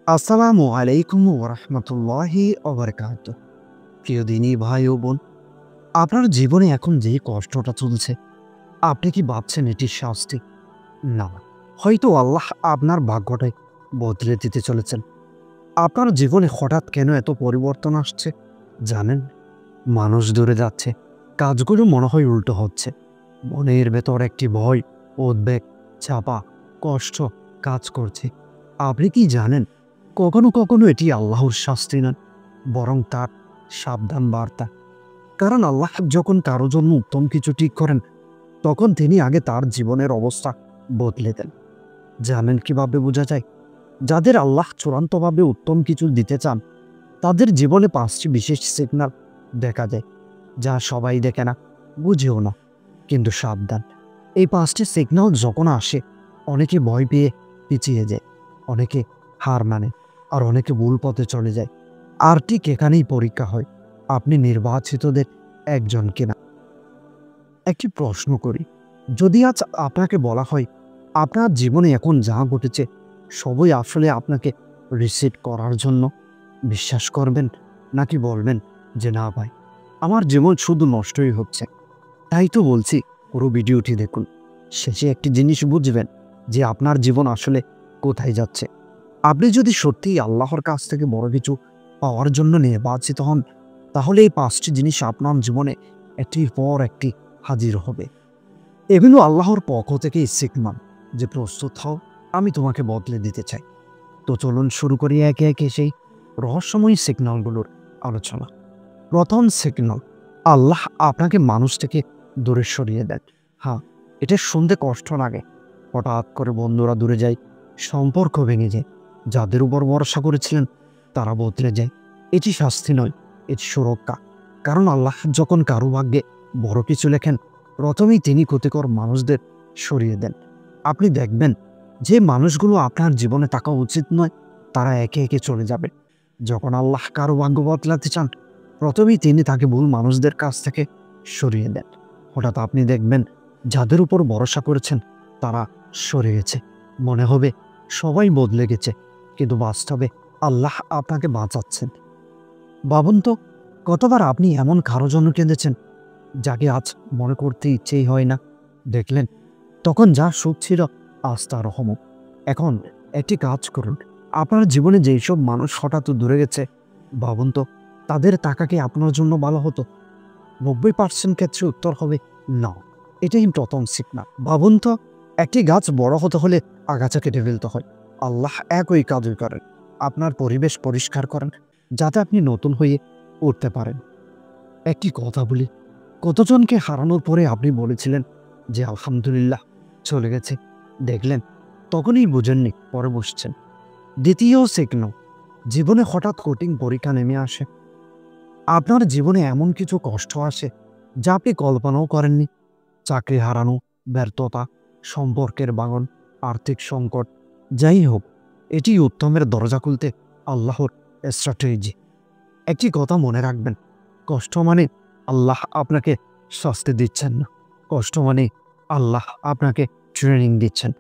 আসসালামু আলাইকুম ওয়া রাহমাতুল্লাহি ওয়া বারাকাতুহু। প্রিয় দিনী ভাই ও বোন, আপনার জীবনে এখন যে কষ্টটা চলছে, আপনি কি ভাবছেন এটি শাস্তি? না। হয়তো আল্লাহ আপনার ভাগ্যটাই বদলে দিতে চলেছেন। আপনার জীবনে হঠাৎ কেন এত পরিবর্তন আসছে জানেন? মানুষ দূরে যাচ্ছে, কাজগুলো মনে হয় উল্টো হচ্ছে। মনের ভেতর একটি ভয়, উদ্বেগ, চাপা, কষ্ট কাজ করছে। আপনি কি জানেন? কখনো কখনো এটি আল্লাহর শাস্তি নয়, বরং তার সাবধান বার্তা। কারণ আল্লাহ যখন কারো জন্য উত্তম কিছু ঠিক করেন, তখন তিনি আগে তার জীবনের অবস্থা বদলে দেন। জানেন কিভাবে বোঝা যায়? যাদের আল্লাহ চূড়ান্তভাবে উত্তম কিছু দিতে চান, তাদের জীবনে ৫টি বিশেষ সিগন্যাল দেখা যায়, যা সবাই দেখে না, বুঝেও না। কিন্তু সাবধান, এই ৫টি সিগন্যাল যখন আসে, অনেকে ভয় পেয়ে পিছিয়ে যায়, অনেকে হার মানে, আর অনেকে ভুল পথে চলে যায়। আর ঠিক এখানেই পরীক্ষা হয় আপনি নির্বাচিতদের একজন কিনা। একটি প্রশ্ন করি, যদি আজ আপনাকে বলা হয় আপনার জীবনে এখন যা ঘটেছে সবই আসলে আপনাকে রিসেট করার জন্য, বিশ্বাস করবেন নাকি বলবেন যে না ভাই, আমার জীবন শুধু নষ্টই হচ্ছে? তাই তো বলছি, পুরো ভিডিওটি দেখুন। শেষে একটি জিনিস বুঝবেন যে আপনার জীবন আসলে কোথায় যাচ্ছে। আপনি যদি সত্যিই আল্লাহর কাছ থেকে বড় কিছু পাওয়ার জন্য নির্বাচিত হন, তাহলে এই ৫টি জিনিস আপনার জীবনে একটির পর একটি হাজির হবে। এগুলো আল্লাহর পক্ষ থেকে সিগন্যাল যে প্রস্তুত হও, আমি তোমাকে বদলে দিতে চাই। তো চলুন শুরু করি একে একে সেই রহস্যময়ী সিগন্যালগুলোর আলোচনা। প্রথম সিগন্যাল, আল্লাহ আপনাকে মানুষ থেকে দূরে সরিয়ে দেন। হ্যাঁ, এটা শুনতে কষ্ট লাগে। হঠাৎ করে বন্ধুরা দূরে যায়, সম্পর্ক ভেঙে যায়, যাদের উপর ভরসা করেছিলেন তারা বদলে যায়। এটি শাস্তি নয়, এটি সুরক্ষা। কারণ আল্লাহ যখন কারো ভাগ্যে বড় কিছু লেখেন, প্রথমেই তিনি ক্ষতিকর মানুষদের সরিয়ে দেন। আপনি দেখবেন যে মানুষগুলো আপনার জীবনে থাকা উচিত নয়, তারা একে একে চলে যাবে। যখন আল্লাহ কারো ভাগ্য বদলাতে চান, প্রথমেই তিনি তাকে ভুল মানুষদের কাছ থেকে সরিয়ে দেন। হঠাৎ আপনি দেখবেন যাদের উপর ভরসা করেছেন তারা সরে গেছে। মনে হবে সবাই বদলে গেছে, কিন্তু বাস্তবে আল্লাহ আপনাকে বাঁচাচ্ছেন। ভাবুন তো, কতবার আপনি এমন কারো জন্য কেঁদেছেন যাকে আজ মনে করতে ইচ্ছেই হয় না। দেখলেন, তখন যা সুখ ছিল আজ তা রহমত। এখন একটি কাজ করুন, আপনার জীবনে যেসব মানুষ হঠাৎ দূরে গেছে, ভাবুন তো তাদের টাকা কি আপনার জন্য ভালো হতো? ৯০% ক্ষেত্রে উত্তর হবে না। এটাই প্রথম সিগন্যাল। ভাবুন তো, একটি গাছ বড় হতে হলে আগাছা কেটে ফেলতে হয়। আল্লাহ একই কাজই করেন। আপনার পরিবেশ পরিষ্কার করেন যাতে আপনি নতুন হয়ে উঠতে পারেন। একটি কথা বলি, কতজনকে হারানোর পরে আপনি বলেছিলেন যে আলহামদুলিল্লাহ, চলে গেছে, দেখলেন তখনই বুঝেননি, পরে বসছেন। দ্বিতীয় সিগন্যাল, জীবনে হঠাৎ কঠিন পরীক্ষা নেমে আসে। আপনার জীবনে এমন কিছু কষ্ট আসে যা আপনি কল্পনাও করেননি। চাকরি হারানো, ব্যর্থতা, সম্পর্কের ভাঙন, আর্থিক সংকট, যাই হোক, এটি উত্তমের দরজা খুলতে আল্লাহর স্ট্র্যাটেজি। একটি কথা মনে রাখবেন, কষ্ট মানে আল্লাহ আপনাকে শাস্তি দিচ্ছেন না, কষ্ট মানে আল্লাহ আপনাকে ট্রেনিং দিচ্ছেন।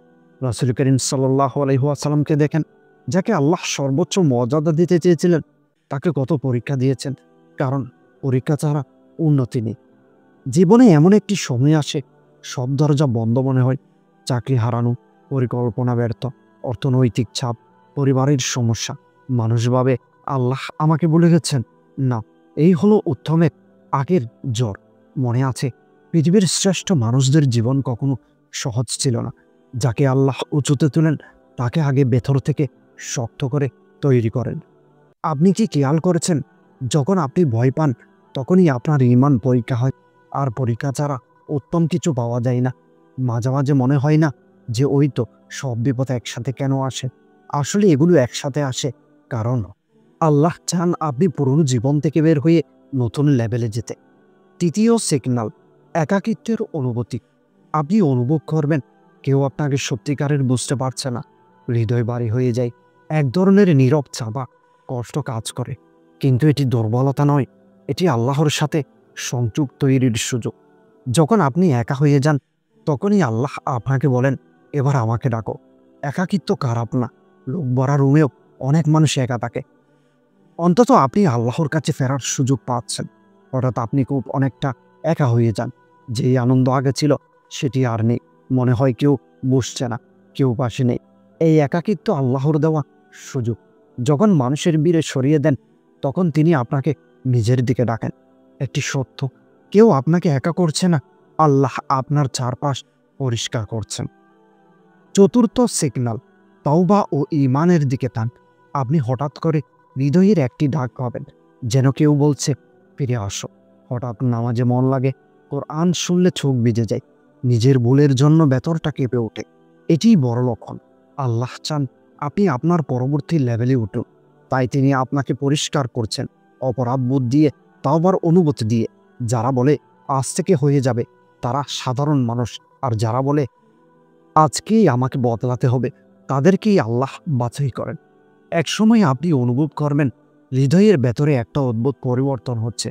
রাসূল করিম সাল্লাল্লাহু আলাইহি ওয়াসাল্লামকে দেখেন, যাকে আল্লাহ সর্বোচ্চ মর্যাদা দিতে চেয়েছিলেন, তাকে কত পরীক্ষা দিয়েছেন। কারণ পরীক্ষা ছাড়া উন্নতি নেই। জীবনে এমন একটি সময় আসে, সব দরজা বন্ধ মনে হয়। চাকরি হারানো, পরিকল্পনা ব্যর্থ, অর্থনৈতিক চাপ, পরিবারের সমস্যা। মানুষ ভাবে আল্লাহ আমাকে ভুলে গেছেন। না, এই হলো উত্তমের আগের জ্বর। মনে আছে, পৃথিবীর শ্রেষ্ঠ মানুষদের জীবন কখনো সহজ ছিল না। যাকে আল্লাহ উঁচুতে তুলেন, তাকে আগে ভেতর থেকে শক্ত করে তৈরি করেন। আপনি কি খেয়াল করেছেন, যখন আপনি ভয় পান, তখনই আপনার ঈমান পরীক্ষা হয়। আর পরীক্ষা ছাড়া উত্তম কিছু পাওয়া যায় না। মাঝে মাঝে মনে হয় না যে ওই তো, সব বিপদ একসাথে কেন আসে? আসলে এগুলো একসাথে আসে কারণ আল্লাহ চান আপনি পুরনো জীবন থেকে বের হয়ে নতুন লেভেলে যেতে। তৃতীয় সিগন্যাল, একাকিত্বের অনুভূতি। আপনি অনুভব করবেন কেউ আপনাকে সত্যিকারের বুঝতে পারছে না। হৃদয় ভারী হয়ে যায়, এক ধরনের নীরব চাপা কষ্ট কাজ করে। কিন্তু এটি দুর্বলতা নয়, এটি আল্লাহর সাথে সংযোগ তৈরির সুযোগ। যখন আপনি একা হয়ে যান, তখনই আল্লাহ আপনাকে বলেন, এবার আমাকে ডাকো। একাকিত্ব খারাপ না, লোক ভরা রুমেও অনেক মানুষ একা থাকে। অন্তত আপনি আল্লাহর কাছে ফেরার সুযোগ পাচ্ছেন। হঠাৎ আপনি খুব অনেকটা একা হয়ে যান। যেই আনন্দ আগে ছিল সেটি আর নেই। মনে হয় কেউ বসছে না, কেউ পাশে নেই। এই একাকিত্ব আল্লাহর দেওয়া সুযোগ। যখন মানুষের ভিড়ে সরিয়ে দেন, তখন তিনি আপনাকে নিজের দিকে ডাকেন। একটি সত্য, কেউ আপনাকে একা করছে না, আল্লাহ আপনার চারপাশ পরিষ্কার করছেন। চতুর্থ সিগন্যাল, তওবা ও ঈমানের দিকে টান। আপনি হঠাৎ করে হৃদয়ের একটি ডাক পাবেন, যেন কেউ বলছে, ফিরে আসো। হঠাৎ নামাজে মন লাগে, কোরআন শুনলে চোখ ভিজে যায়, নিজের ভুলের জন্য ভেতরটা কেঁপে ওঠে। এটিই বড় লক্ষণ। আল্লাহ চান আপনি আপনার পরবর্তী লেভেলে উঠুন। তাই তিনি আপনাকে পরিষ্কার করছেন অপরাধ বোধ দিয়ে, তওবার অনুভূতি দিয়ে। যারা বলে আজ থেকে হয়ে যাবে, তারা সাধারণ মানুষ। আর যারা বলে আজকেই আমাকে বদলাতে হবে, তাদেরকেই আল্লাহ বাছাই করেন। একসময় আপনি অনুভব করবেন হৃদয়ের ভেতরে একটা অদ্ভুত পরিবর্তন হচ্ছে।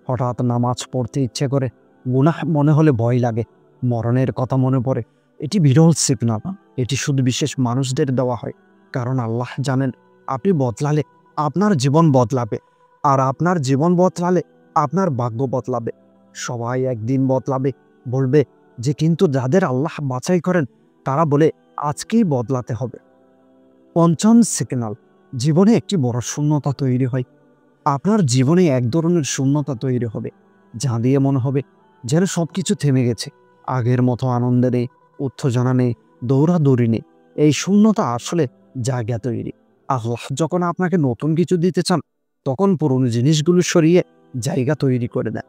হঠাৎ নামাজ পড়তে ইচ্ছে করে, গুনাহ মনে হলে ভয় লাগে, মরণের কথা মনে পড়ে। এটি বিরল সিগন্যাল। এটি শুধু বিশেষ মানুষদের দেওয়া হয়, কারণ আল্লাহ জানেন আপনি বদলালে আপনার জীবন বদলাবে, আর আপনার জীবন বদলালে আপনার ভাগ্য বদলাবে। সবাই একদিন বদলাবে, বলবে যে কিন্তু যাদের আল্লাহ বাছাই করেন তারা বলে আজকেই বদলাতে হবে। পঞ্চম সিগন্যাল, জীবনে একটি বড় শূন্যতা তৈরি হয়। আপনার জীবনে এক ধরনের শূন্যতা তৈরি হবে, যা দিয়ে মনে হবে যেন সবকিছু থেমে গেছে। আগের মতো আনন্দে নেই, উত্তেজনা নেই, দৌড়াদৌড়ি নেই। এই শূন্যতা আসলে জায়গা তৈরি। আল্লাহ যখন আপনাকে নতুন কিছু দিতে চান, তখন পুরনো জিনিসগুলো সরিয়ে জায়গা তৈরি করে দেন।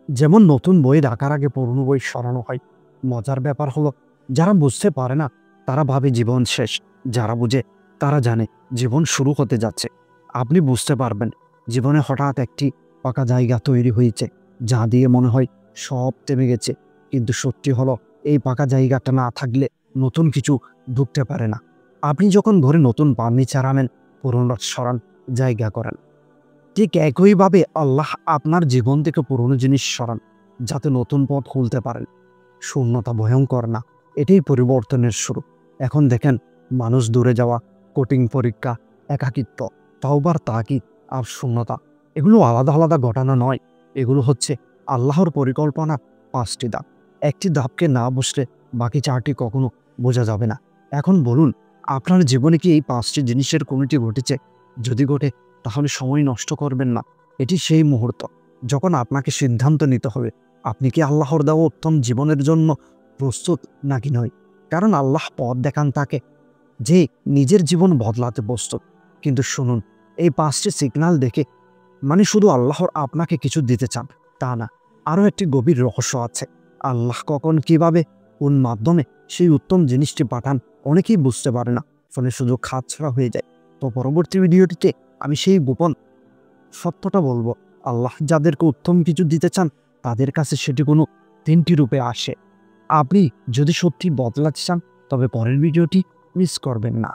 যেমন নতুন বই রাখার আগে পুরনো বই সরানো হয়। মজার ব্যাপার হলো, যারা বুঝতে পারে না তারা ভাবে জীবন শেষ, যারা বুঝে তারা জানে জীবন শুরু হতে যাচ্ছে। আপনি বুঝতে পারবেন জীবনে হঠাৎ একটি ফাঁকা জায়গা তৈরি হয়েছে, যা দিয়ে মনে হয় সব থেমে গেছে। কিন্তু সত্যি হলো, এই ফাঁকা জায়গাটা না থাকলে নতুন কিছু ঢুকতে পারে না। আপনি যখন ঘরে নতুন ফার্নিচার আনেন, পুরনো সরান, জায়গা করেন। ঠিক একইভাবে আল্লাহ আপনার জীবন থেকে পুরনো জিনিস সরান, যাতে নতুন পথ খুলতে পারেন। শূন্যতা ভয়ঙ্কর না, এটাই পরিবর্তনের শুরু। এখন দেখেন, মানুষ দূরে যাওয়া, কঠিন পরীক্ষা, একাকিত্ব, তওবার তাকিদ আর শূন্যতা, এগুলো আলাদা আলাদা ঘটনা নয়। এগুলো হচ্ছে আল্লাহর পরিকল্পনা 5টি ধাপ। একটি ধাপকে না বুঝলে বাকি 4টি কখনো বোঝা যাবে না। এখন বলুন, আপনার জীবনে কি এই 5টি জিনিসের কোনোটি ঘটেছে? যদি ঘটে, তাহলে সময় নষ্ট করবেন না। এটি সেই মুহূর্ত যখন আপনাকে সিদ্ধান্ত নিতে হবে আপনি কি আল্লাহর দেওয়া উত্তম জীবনের জন্য প্রস্তুত নাকি নয়। কারণ আল্লাহ পথ দেখান তাকে যে নিজের জীবন বদলাতে প্রস্তুত। কিন্তু শুনুন, এই 5টি সিগন্যাল দেখে মানে শুধু আল্লাহর আপনাকে কিছু দিতে চান তা না, আরও একটি গভীর রহস্য আছে। আল্লাহ কখন, কিভাবে, কোন মাধ্যমে সেই উত্তম জিনিসটি পাঠান অনেকেই বুঝতে পারে না, ফলে সুযোগ হাতছাড়া হয়ে যায়। তো পরবর্তী ভিডিওটিতে আমি সেই গোপন সত্যটা বলবো। আল্লাহ যাদেরকে উত্তম কিছু দিতে চান, তাদের কাছে সেটি কোনো 3টি রূপে আসে। আপনি যদি সত্যি বদলাতে চান, তবে পরের ভিডিওটি মিস করবেন না।